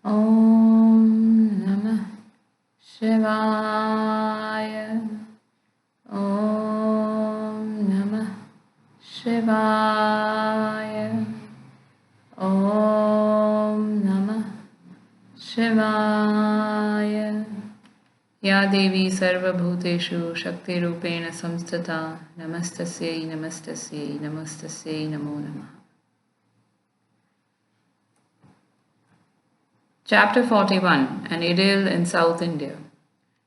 Om Namah Shivaya. Om Namah Shivaya. Om Namah Shivaya. Ya Devi Sarvabhuteshu Shakti Rupena Samstata Namastasyai Namastasyai Namastasyai Namo Namah. Chapter 41. An Idyll in South India.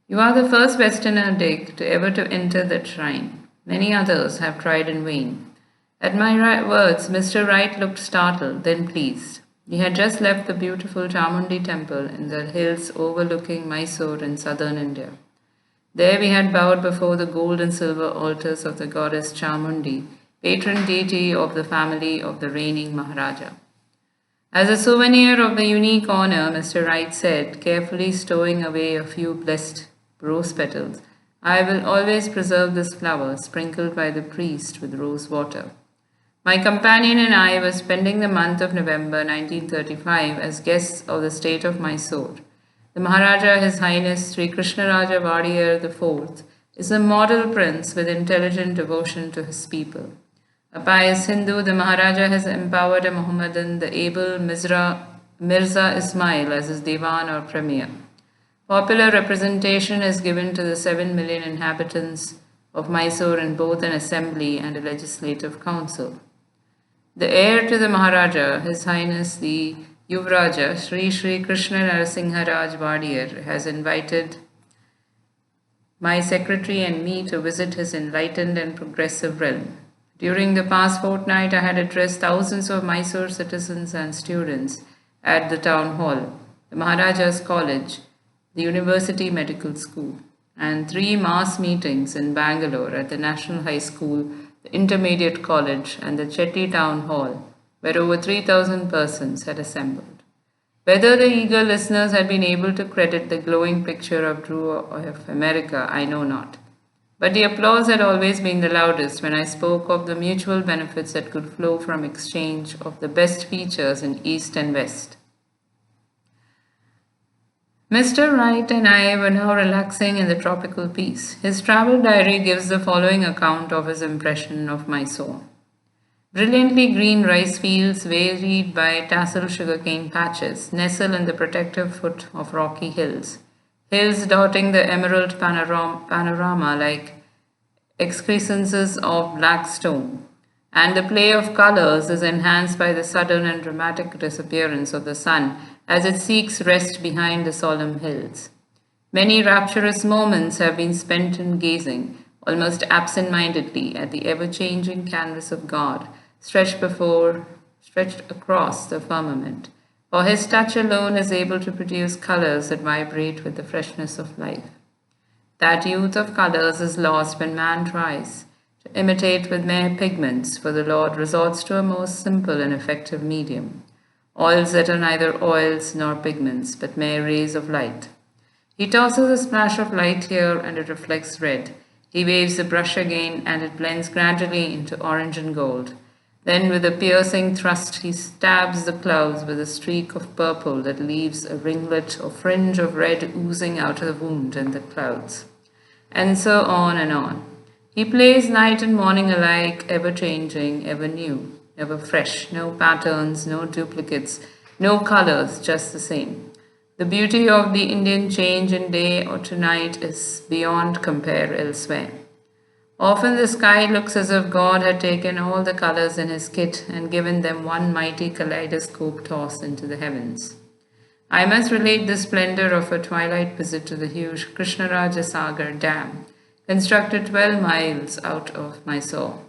You are the first Westerner, Dick, to ever to enter that shrine. Many others have tried in vain. At my words, Mr. Wright looked startled, then pleased. He had just left the beautiful Chamundi temple in the hills overlooking Mysore in southern India. There we had bowed before the gold and silver altars of the goddess Chamundi, patron deity of the family of the reigning Maharaja. As a souvenir of the unique honor, Mr. Wright said, carefully stowing away a few blessed rose petals, I will always preserve this flower sprinkled by the priest with rose water. My companion and I were spending the month of November 1935 as guests of the state of Mysore. The Maharaja, His Highness Sri Krishnaraja Vadiyar IV, is a model prince with intelligent devotion to his people. A pious Hindu, the Maharaja has empowered a Mohammedan, the able Mirza Ismail, as his Diwan or Premier. Popular representation is given to the 7 million inhabitants of Mysore in both an assembly and a legislative council. The heir to the Maharaja, His Highness the Yuvraja, Sri Sri Krishna Narasimharaj Vadiyar, has invited my secretary and me to visit his enlightened and progressive realm. During the past fortnight, I had addressed thousands of Mysore citizens and students at the town hall, the Maharaja's College, the University Medical School, and 3 mass meetings in Bangalore at the National High School, the Intermediate College, and the Chetty Town Hall, where over 3,000 persons had assembled. Whether the eager listeners had been able to credit the glowing picture of Drew of America, I know not. But the applause had always been the loudest when I spoke of the mutual benefits that could flow from exchange of the best features in East and West. Mr. Wright and I were now relaxing in the tropical peace. His travel diary gives the following account of his impression of Mysore. Brilliantly green rice fields, varied by tassel sugarcane patches, nestle in the protective foot of rocky hills. Hills dotting the emerald panorama like excrescences of black stone, and the play of colors is enhanced by the sudden and dramatic disappearance of the sun as it seeks rest behind the solemn hills. Many rapturous moments have been spent in gazing, almost absent-mindedly, at the ever-changing canvas of God stretched across the firmament. For his touch alone is able to produce colors that vibrate with the freshness of life. That youth of colors is lost when man tries to imitate with mere pigments, for the Lord resorts to a most simple and effective medium, oils that are neither oils nor pigments, but mere rays of light. He tosses a splash of light here and it reflects red. He waves the brush again and it blends gradually into orange and gold. Then with a piercing thrust he stabs the clouds with a streak of purple that leaves a ringlet or fringe of red oozing out of the wound in the clouds. And so on and on. He plays night and morning alike, ever changing, ever new, ever fresh, no patterns, no duplicates, no colors, just the same. The beauty of the Indian change in day or to night is beyond compare elsewhere. Often the sky looks as if God had taken all the colors in his kit and given them one mighty kaleidoscope toss into the heavens. I must relate the splendor of a twilight visit to the huge Krishnaraja Sagar Dam, constructed 12 miles out of Mysore.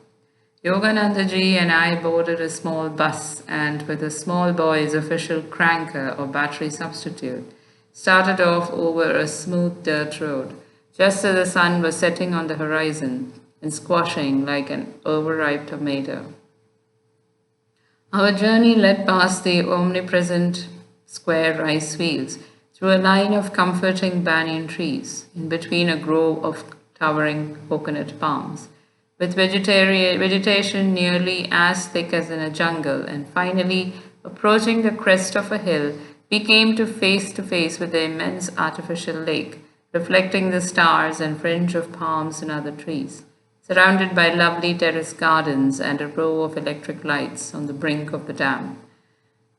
Yogananda ji and I boarded a small bus and, with a small boy's official cranker or battery substitute, started off over a smooth dirt road, just as the sun was setting on the horizon and squashing like an overripe tomato. Our journey led past the omnipresent square rice fields, through a line of comforting banyan trees, in between a grove of towering coconut palms, with vegetation nearly as thick as in a jungle, and finally, approaching the crest of a hill, we came to face with the immense artificial lake, reflecting the stars and fringe of palms and other trees, surrounded by lovely terrace gardens and a row of electric lights on the brink of the dam.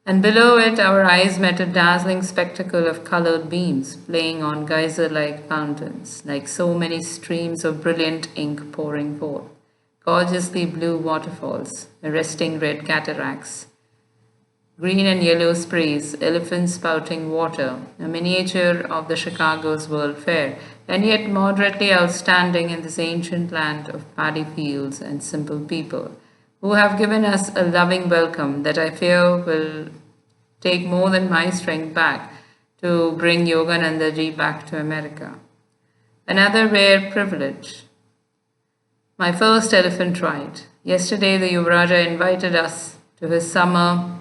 And below it, our eyes met a dazzling spectacle of colored beams playing on geyser like fountains, like so many streams of brilliant ink pouring forth, gorgeously blue waterfalls, arresting red cataracts, green and yellow sprays, elephants spouting water, a miniature of the Chicago's World Fair, and yet moderately outstanding in this ancient land of paddy fields and simple people, who have given us a loving welcome that I fear will take more than my strength back to bring Yogananda ji back to America. Another rare privilege. My first elephant ride. Yesterday, the Yuvaraja invited us to his summer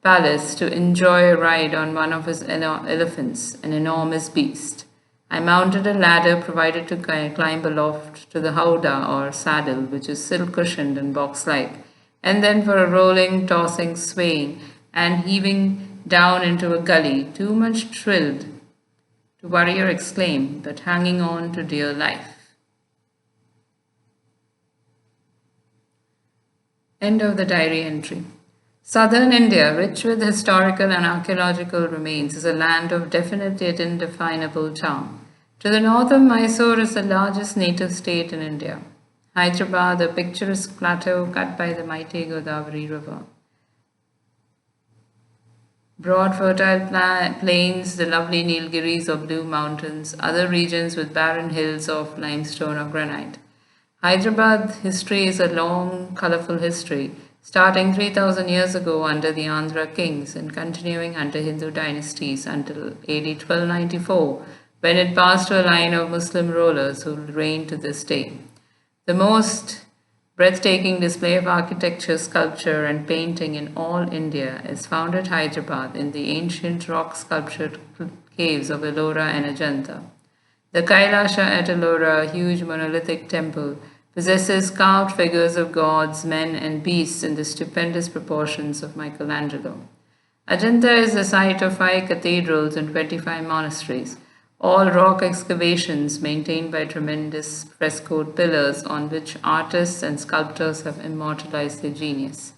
palace to enjoy a ride on one of his elephants, an enormous beast. I mounted a ladder provided to climb aloft to the howdah or saddle, which is silk cushioned and box-like, and then for a rolling, tossing, swaying, and heaving down into a gully, too much thrilled to worry or exclaim, but hanging on to dear life. End of the diary entry. Southern India, rich with historical and archaeological remains, is a land of definite yet indefinable charm. To the north of Mysore is the largest native state in India. Hyderabad, a picturesque plateau cut by the mighty Godavari River. Broad fertile plains, the lovely Nilgiris or blue mountains, other regions with barren hills of limestone or granite. Hyderabad history is a long, colorful history, starting 3,000 years ago under the Andhra kings and continuing under Hindu dynasties until AD 1294, when it passed to a line of Muslim rulers who reign to this day. The most breathtaking display of architecture, sculpture, and painting in all India is found at Hyderabad in the ancient rock sculptured caves of Ellora and Ajanta. The Kailasha at Ellora, a huge monolithic temple, possesses carved figures of gods, men, and beasts in the stupendous proportions of Michelangelo. Ajanta is the site of 5 cathedrals and 25 monasteries, all rock excavations maintained by tremendous frescoed pillars on which artists and sculptors have immortalized their genius.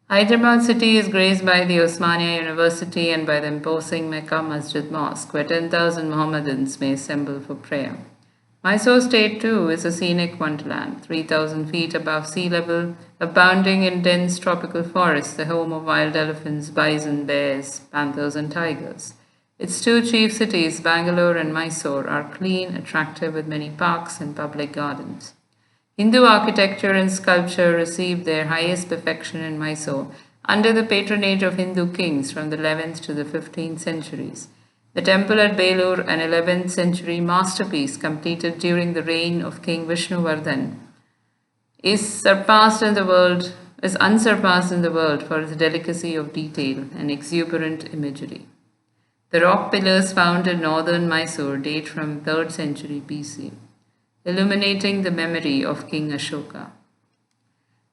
Hyderabad city is graced by the Osmania University and by the imposing Mecca Masjid Mosque, where 10,000 Mohammedans may assemble for prayer. Mysore state too is a scenic wonderland, 3,000 feet above sea level, abounding in dense tropical forests, the home of wild elephants, bison, bears, panthers, and tigers. Its 2 chief cities, Bangalore and Mysore, are clean, attractive with many parks and public gardens. Hindu architecture and sculpture received their highest perfection in Mysore under the patronage of Hindu kings from the 11th to the 15th centuries. The temple at Belur, an 11th century masterpiece completed during the reign of King Vishnuvardhan, is unsurpassed in the world for its delicacy of detail and exuberant imagery. The rock pillars found in northern Mysore date from 3rd century BC, illuminating the memory of King Ashoka.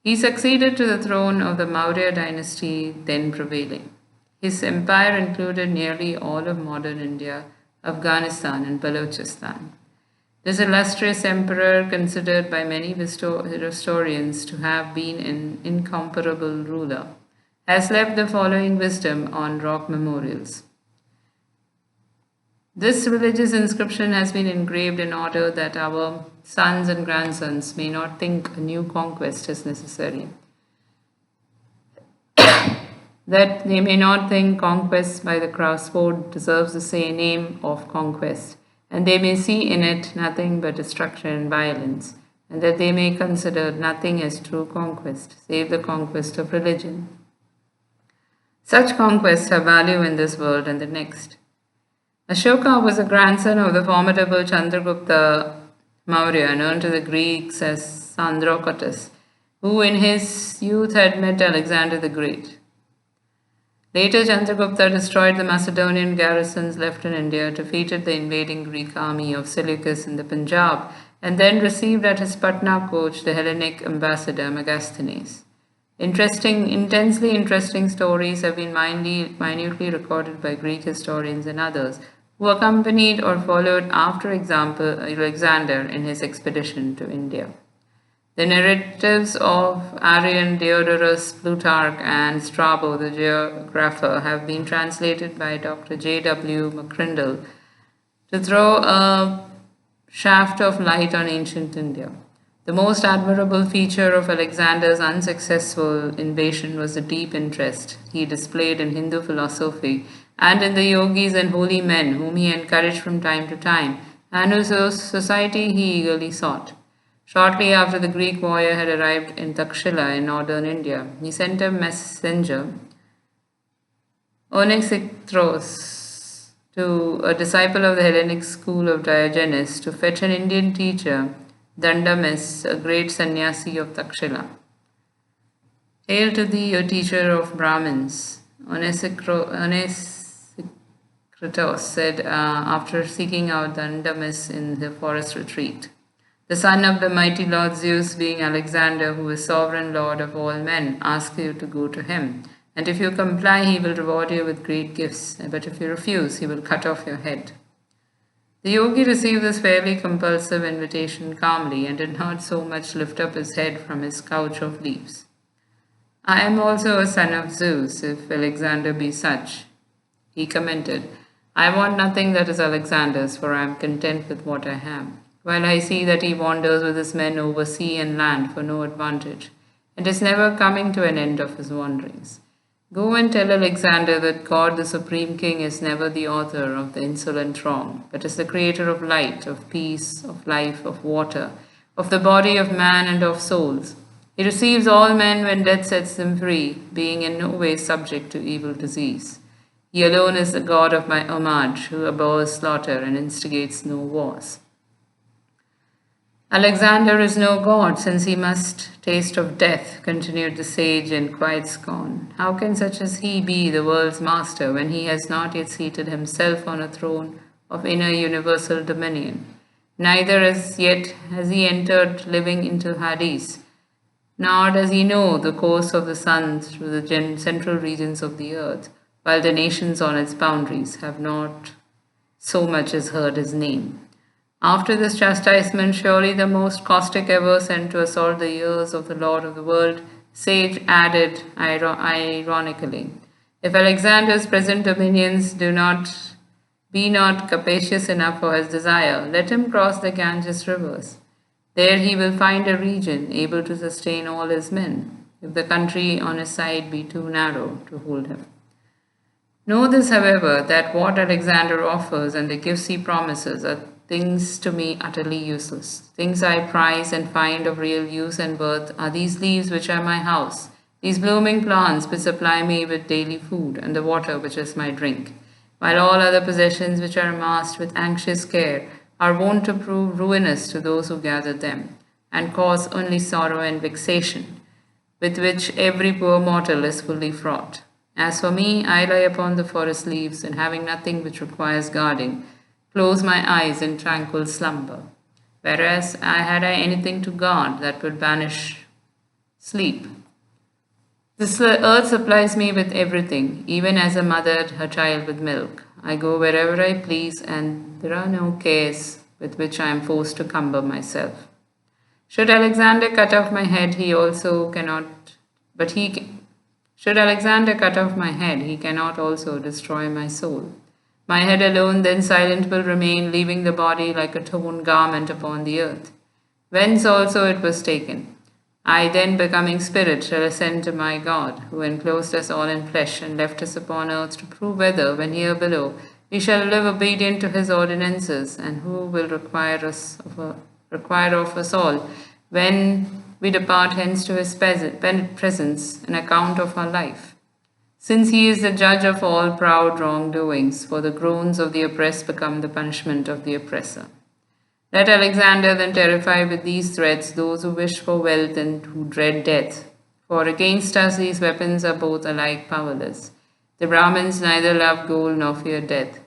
He succeeded to the throne of the Maurya dynasty then prevailing. His empire included nearly all of modern India, Afghanistan, and Balochistan. This illustrious emperor, considered by many historians to have been an incomparable ruler, has left the following wisdom on rock memorials. This religious inscription has been engraved in order that our sons and grandsons may not think a new conquest is necessary. That they may not think conquest by the crossword deserves the same name of conquest, and they may see in it nothing but destruction and violence, and that they may consider nothing as true conquest, save the conquest of religion. Such conquests have value in this world and the next. Ashoka was a grandson of the formidable Chandragupta Maurya, known to the Greeks as Sandrocotus, who in his youth had met Alexander the Great. Later, Chandragupta destroyed the Macedonian garrisons left in India, defeated the invading Greek army of Seleucus in the Punjab, and then received at his Patna coach the Hellenic ambassador Megasthenes. Intensely interesting stories have been minutely recorded by Greek historians and others who accompanied or followed after example Alexander in his expedition to India. The narratives of Arrian, Diodorus, Plutarch, and Strabo, the geographer, have been translated by Dr. J.W. McCrindle to throw a shaft of light on ancient India. The most admirable feature of Alexander's unsuccessful invasion was the deep interest he displayed in Hindu philosophy and in the yogis and holy men whom he encouraged from time to time, and whose society he eagerly sought. Shortly after the Greek warrior had arrived in Takshila in northern India, he sent a messenger, Onesichtros, to a disciple of the Hellenic school of Diogenes to fetch an Indian teacher, Dandamis, a great sannyasi of Takshila. Hail to thee, O teacher of Brahmins, Onesichtros said after seeking out Dandamis in the forest retreat. The son of the mighty Lord Zeus, being Alexander, who is sovereign lord of all men, asks you to go to him. And if you comply, he will reward you with great gifts. But if you refuse, he will cut off your head. The yogi received this fairly compulsive invitation calmly and did not so much lift up his head from his couch of leaves. I am also a son of Zeus, if Alexander be such, he commented. I want nothing that is Alexander's, for I am content with what I have. While I see that he wanders with his men over sea and land for no advantage, and is never coming to an end of his wanderings. Go and tell Alexander that God the Supreme King is never the author of the insolent wrong, but is the creator of light, of peace, of life, of water, of the body of man and of souls. He receives all men when death sets them free, being in no way subject to evil disease. He alone is the God of my homage, who abhors slaughter and instigates no wars. Alexander is no god, since he must taste of death, continued the sage in quiet scorn. How can such as he be the world's master when he has not yet seated himself on a throne of inner universal dominion? Neither as yet has he entered living into Hades, nor does he know the course of the sun through the central regions of the earth, while the nations on its boundaries have not so much as heard his name. After this chastisement, surely the most caustic ever sent to assault the ears of the Lord of the world, sage added ironically, if Alexander's present dominions be not capacious enough for his desire, let him cross the Ganges rivers. There he will find a region able to sustain all his men, if the country on his side be too narrow to hold him. Know this, however, that what Alexander offers and the gifts he promises are things to me utterly useless. Things I prize and find of real use and worth are these leaves which are my house, these blooming plants which supply me with daily food, and the water which is my drink, while all other possessions which are amassed with anxious care are wont to prove ruinous to those who gather them, and cause only sorrow and vexation, with which every poor mortal is fully fraught. As for me, I lie upon the forest leaves, and having nothing which requires guarding, close my eyes in tranquil slumber. Whereas had I anything to guard that would banish sleep. This earth supplies me with everything, even as a mother her child with milk. I go wherever I please, and there are no cares with which I am forced to cumber myself. Should Alexander cut off my head, should Alexander cut off my head, he cannot also destroy my soul. My head alone then silent will remain, leaving the body like a torn garment upon the earth, whence also it was taken. I then, becoming spirit, shall ascend to my God, who enclosed us all in flesh and left us upon earth to prove whether, when here below, we shall live obedient to his ordinances, and who will require of us all, when we depart hence to his presence, an account of our life. Since he is the judge of all proud wrongdoings, for the groans of the oppressed become the punishment of the oppressor. Let Alexander then terrify with these threats those who wish for wealth and who dread death, for against us these weapons are both alike powerless. The Brahmins neither love gold nor fear death.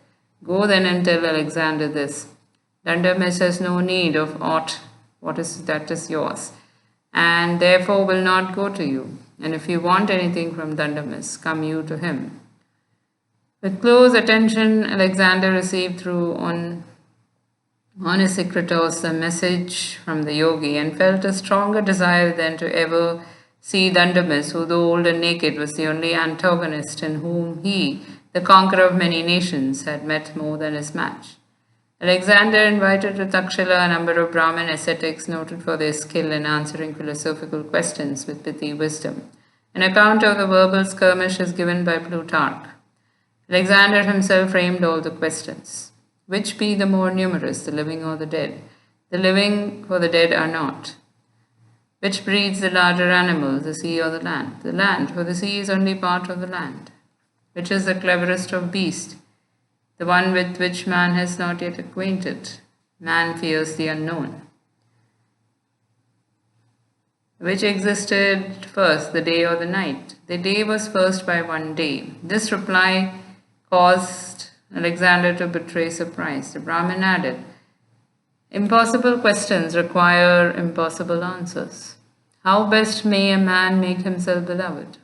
Go then and tell Alexander this. Dandamis has no need of aught that is yours, and therefore will not go to you. and if you want anything from Dandamis, come you to him. With close attention, Alexander received through on his secretos the message from the yogi and felt a stronger desire than to ever see Dandamis, who though old and naked was the only antagonist in whom he, the conqueror of many nations, had met more than his match. Alexander invited to Takshila a number of Brahmin ascetics noted for their skill in answering philosophical questions with pithy wisdom. An account of the verbal skirmish is given by Plutarch. Alexander himself framed all the questions. Which be the more numerous, the living or the dead? The living, for the dead are not. Which breeds the larger animal, the sea or the land? The land, for the sea is only part of the land. Which is the cleverest of beasts? The one with which man has not yet acquainted. Man fears the unknown. Which existed first, the day or the night? The day was first by 1 day. This reply caused Alexander to betray surprise. The Brahmin added, impossible questions require impossible answers. How best may a man make himself beloved?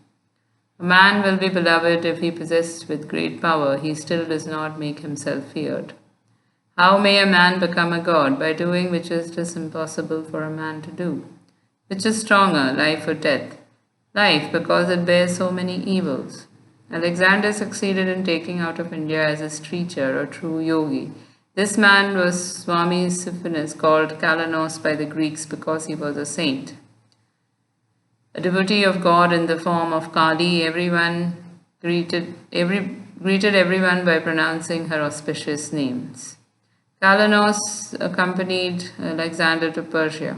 A man will be beloved if he possessed with great power, he still does not make himself feared. How may a man become a god? By doing which it is impossible for a man to do. Which is stronger, life or death? Life, because it bears so many evils. Alexander succeeded in taking out of India as his teacher or true yogi. This man was Swami Sri, called Kalanos by the Greeks because he was a saint. A devotee of God in the form of Kali, everyone greeted everyone by pronouncing her auspicious names. Kalanos accompanied Alexander to Persia.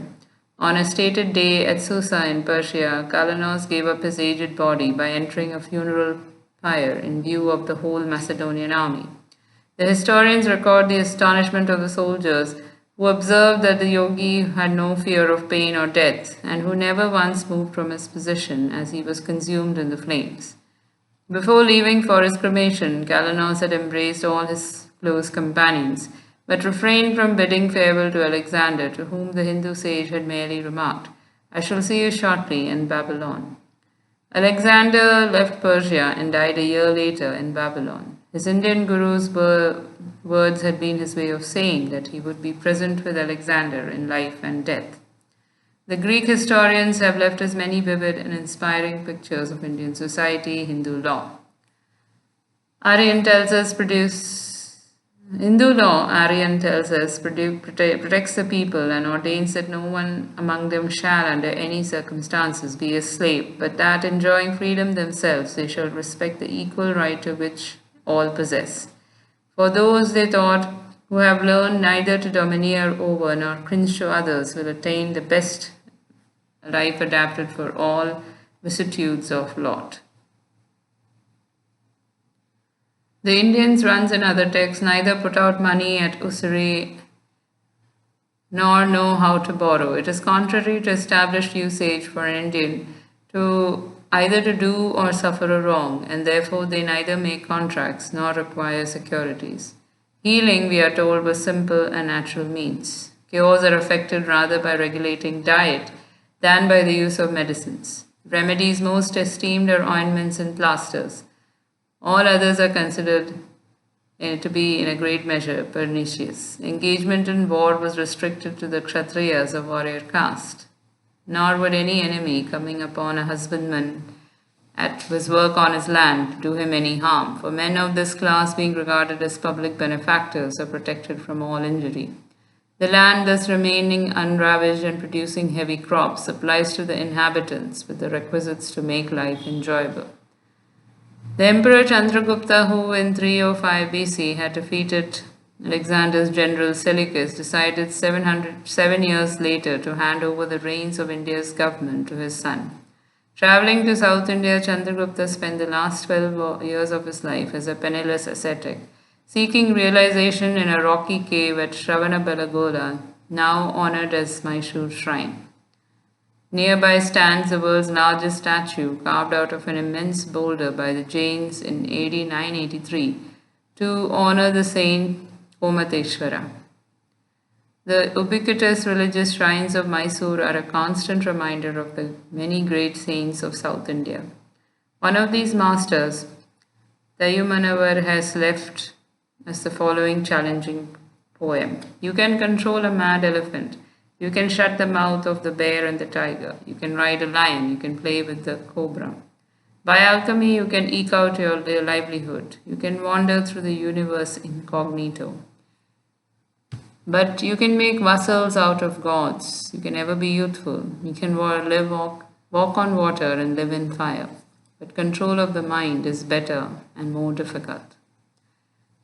On a stated day at Susa in Persia, Kalanos gave up his aged body by entering a funeral pyre in view of the whole Macedonian army. The historians record the astonishment of the soldiers who observed that the yogi had no fear of pain or death, and who never once moved from his position as he was consumed in the flames. Before leaving for his cremation, Kalanos had embraced all his close companions, but refrained from bidding farewell to Alexander, to whom the Hindu sage had merely remarked, I shall see you shortly in Babylon. Alexander left Persia and died a year later in Babylon. His Indian guru's words had been his way of saying that he would be present with Alexander in life and death. The Greek historians have left us many vivid and inspiring pictures of Indian society, Hindu law. Aryan tells us protects the people and ordains that no one among them shall under any circumstances be a slave, but that enjoying freedom themselves they shall respect the equal right to which all possess. For those, they thought, who have learned neither to domineer over nor cringe to others will attain the best life adapted for all vicissitudes of lot. The Indians, runs in other texts, neither put out money at usury nor know how to borrow. It is contrary to established usage for an Indian to either to do or suffer a wrong, and therefore they neither make contracts nor require securities. Healing, we are told, was simple and natural means. Cures are effected rather by regulating diet than by the use of medicines. Remedies most esteemed are ointments and plasters. All others are considered to be in a great measure pernicious. Engagement in war was restricted to the Kshatriyas of warrior caste. Nor would any enemy coming upon a husbandman at his work on his land do him any harm, for men of this class, being regarded as public benefactors, are protected from all injury. The land thus remaining unravaged and producing heavy crops supplies to the inhabitants with the requisites to make life enjoyable. The Emperor Chandragupta, who in 305 BC had defeated Alexander's general Seleucus, decided 7 years later to hand over the reins of India's government to his son. Traveling to South India, Chandragupta spent the last 12 years of his life as a penniless ascetic, seeking realization in a rocky cave at Shravanabelagola, now honored as Mysore Shrine. Nearby stands the world's largest statue, carved out of an immense boulder by the Jains in AD 983 to honor the saint Komateshwara. The ubiquitous religious shrines of Mysore are a constant reminder of the many great saints of South India. One of these masters, Dayumanavar, has left us the following challenging poem. You can control a mad elephant. You can shut the mouth of the bear and the tiger. You can ride a lion. You can play with the cobra. By alchemy, you can eke out your livelihood. You can wander through the universe incognito. But you can make vassals out of gods. You can ever be youthful. You can walk on water and live in fire. But control of the mind is better and more difficult.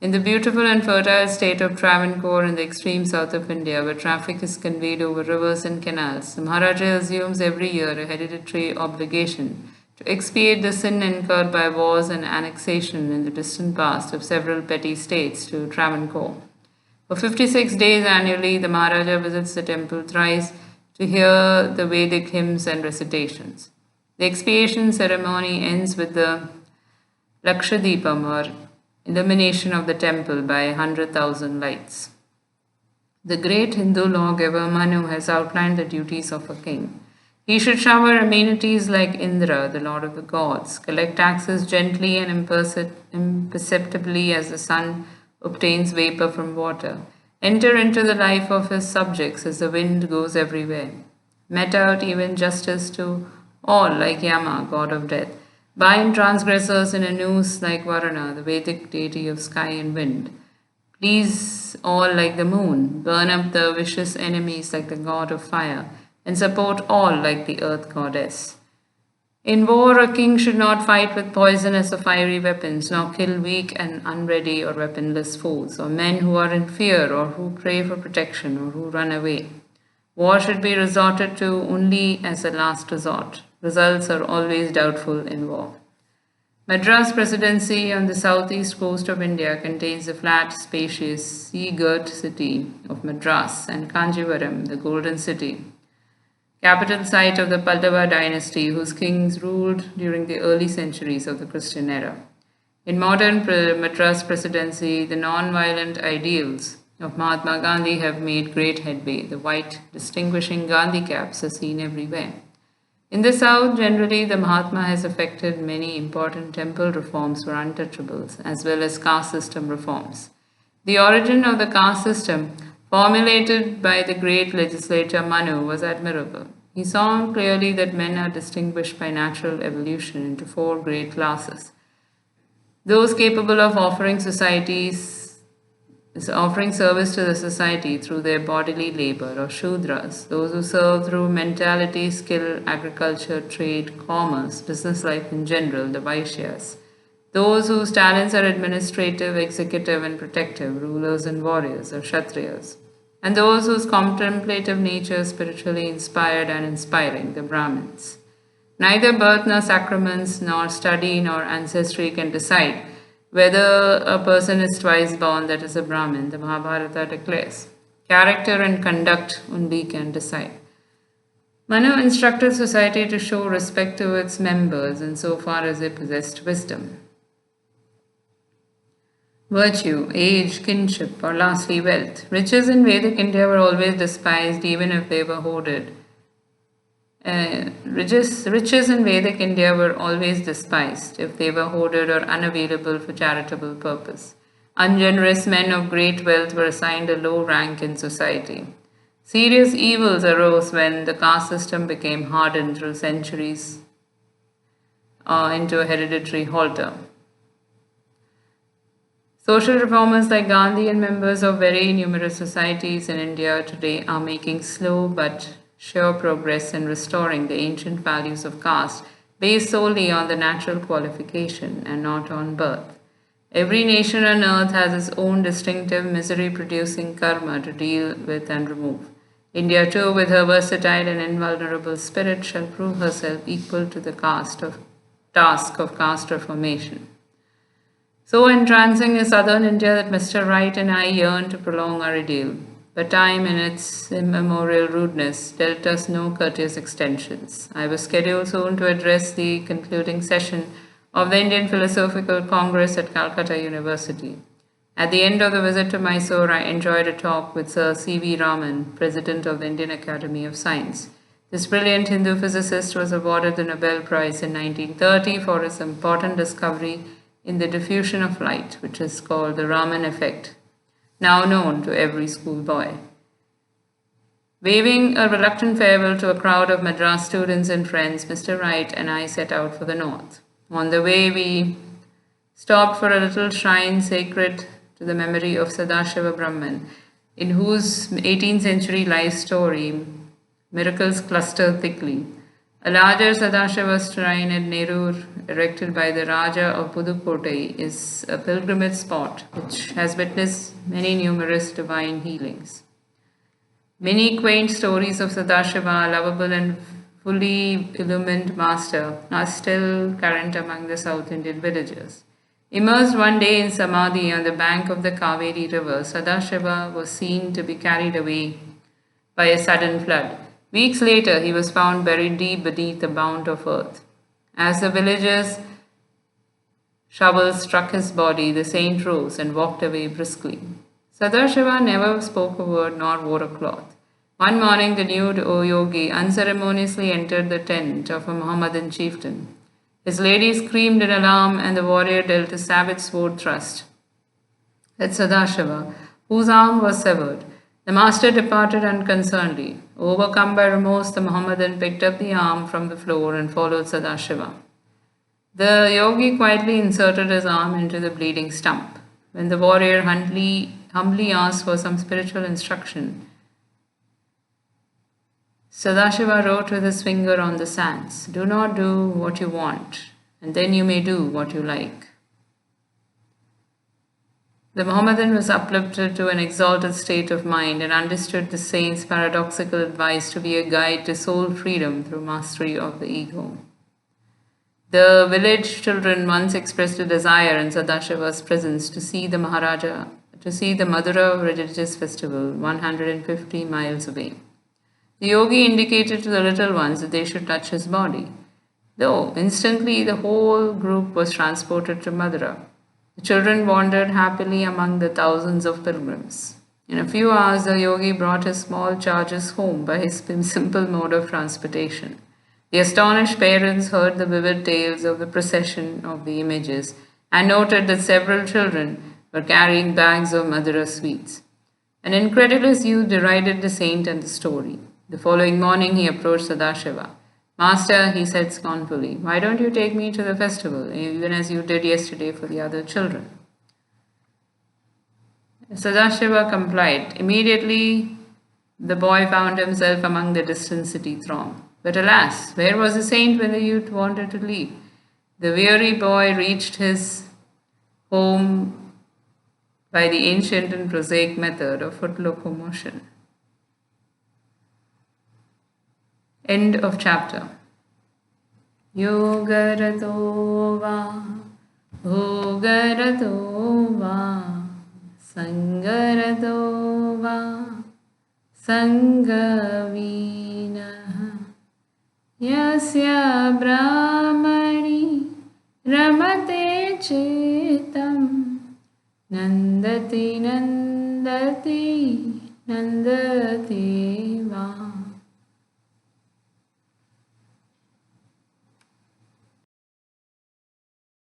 In the beautiful and fertile state of Travancore in the extreme south of India, where traffic is conveyed over rivers and canals, the Maharaja assumes every year a hereditary obligation to expiate the sin incurred by wars and annexation in the distant past of several petty states to Travancore. For 56 days annually, the Maharaja visits the temple thrice to hear the Vedic hymns and recitations. The expiation ceremony ends with the Lakshadipam, or illumination of the temple by 100,000 lights. The great Hindu lawgiver Manu has outlined the duties of a king. He should shower amenities like Indra, the lord of the gods, collect taxes gently and imperceptibly as the sun obtains vapor from water, enter into the life of his subjects as the wind goes everywhere, mete out even justice to all like Yama, god of death, bind transgressors in a noose like Varuna, the Vedic deity of sky and wind, please all like the moon, burn up the vicious enemies like the god of fire, and support all like the earth goddess. In war, a king should not fight with poisonous or fiery weapons, nor kill weak and unready or weaponless foes, or men who are in fear, or who pray for protection, or who run away. War should be resorted to only as a last resort. Results are always doubtful in war. Madras Presidency on the southeast coast of India contains the flat, spacious, sea-girt city of Madras and Kanjivaram, the Golden City, capital site of the Pallava dynasty, whose kings ruled during the early centuries of the Christian era. In modern Madras Presidency, the non-violent ideals of Mahatma Gandhi have made great headway. The white, distinguishing Gandhi caps are seen everywhere. In the south, generally, the Mahatma has effected many important temple reforms for untouchables, as well as caste system reforms. The origin of the caste system, formulated by the great legislator Manu, was admirable. He saw clearly that men are distinguished by natural evolution into four great classes: those capable of offering service to the society through their bodily labor, or Shudras; those who serve through mentality, skill, agriculture, trade, commerce, business life in general, the Vaishyas; those whose talents are administrative, executive, and protective, rulers and warriors, or Kshatriyas; and those whose contemplative nature is spiritually inspired and inspiring, the Brahmins. Neither birth nor sacraments, nor study nor ancestry can decide whether a person is twice born, that is a Brahmin, the Mahabharata declares. Character and conduct only can decide. Manu instructed society to show respect to its members insofar as they possessed wisdom, virtue, age, kinship, or lastly wealth. Riches in Vedic India were always despised, even if they were hoarded. Riches in Vedic India were always despised if they were hoarded or unavailable for charitable purpose. Ungenerous men of great wealth were assigned a low rank in society. Serious evils arose when the caste system became hardened through centuries into a hereditary halter. Social reformers like Gandhi and members of very numerous societies in India today are making slow but sure progress in restoring the ancient values of caste based solely on the natural qualification and not on birth. Every nation on earth has its own distinctive misery-producing karma to deal with and remove. India too, with her versatile and invulnerable spirit, shall prove herself equal to the task of caste reformation. So entrancing is southern India that Mr. Wright and I yearn to prolong our idyll, but time in its immemorial rudeness dealt us no courteous extensions. I was scheduled soon to address the concluding session of the Indian Philosophical Congress at Calcutta University. At the end of the visit to Mysore, I enjoyed a talk with Sir C.V. Raman, President of the Indian Academy of Science. This brilliant Hindu physicist was awarded the Nobel Prize in 1930 for his important discovery in the diffusion of light, which is called the Raman effect, now known to every schoolboy. Waving a reluctant farewell to a crowd of Madras students and friends, Mr. Wright and I set out for the north. On the way, we stopped for a little shrine sacred to the memory of Sadashiva Brahman, in whose 18th century life story miracles cluster thickly. A larger Sadashiva shrine at Nerur, erected by the Raja of Pudukkottai, is a pilgrimage spot which has witnessed many numerous divine healings. Many quaint stories of Sadashiva, lovable and fully illumined master, are still current among the South Indian villagers. Immersed one day in Samadhi on the bank of the Kaveri river, Sadashiva was seen to be carried away by a sudden flood. Weeks later, he was found buried deep beneath a mound of earth. As the villagers' shovels struck his body, the saint rose and walked away briskly. Sadashiva never spoke a word nor wore a cloth. One morning, the nude Yogi unceremoniously entered the tent of a Mohammedan chieftain. His lady screamed in alarm, and the warrior dealt a savage sword thrust at Sadashiva, whose arm was severed. The master departed unconcernedly. Overcome by remorse, the Mohammedan picked up the arm from the floor and followed Sadashiva. The yogi quietly inserted his arm into the bleeding stump. When the warrior humbly asked for some spiritual instruction, Sadashiva wrote with his finger on the sands, "Do not do what you want, and then you may do what you like." The Mohammedan was uplifted to an exalted state of mind and understood the saint's paradoxical advice to be a guide to soul freedom through mastery of the ego. The village children once expressed a desire in Sadashiva's presence to see the Madura religious festival 150 miles away. The yogi indicated to the little ones that they should touch his body. Though instantly the whole group was transported to Madura. The children wandered happily among the thousands of pilgrims. In a few hours, the yogi brought his small charges home by his simple mode of transportation. The astonished parents heard the vivid tales of the procession of the images and noted that several children were carrying bags of Madura sweets. An incredulous youth derided the saint and the story. The following morning, he approached Sadashiva. "Master," he said scornfully, "why don't you take me to the festival, even as you did yesterday for the other children?" Sadashiva complied. Immediately, the boy found himself among the distant city throng. But alas, where was the saint when the youth wanted to leave? The weary boy reached his home by the ancient and prosaic method of foot locomotion. End of chapter. Yogarato va, bhogarato va, sangarato va, sangavina, yasya brahmani ramate chetam, nandati nandati nandati va.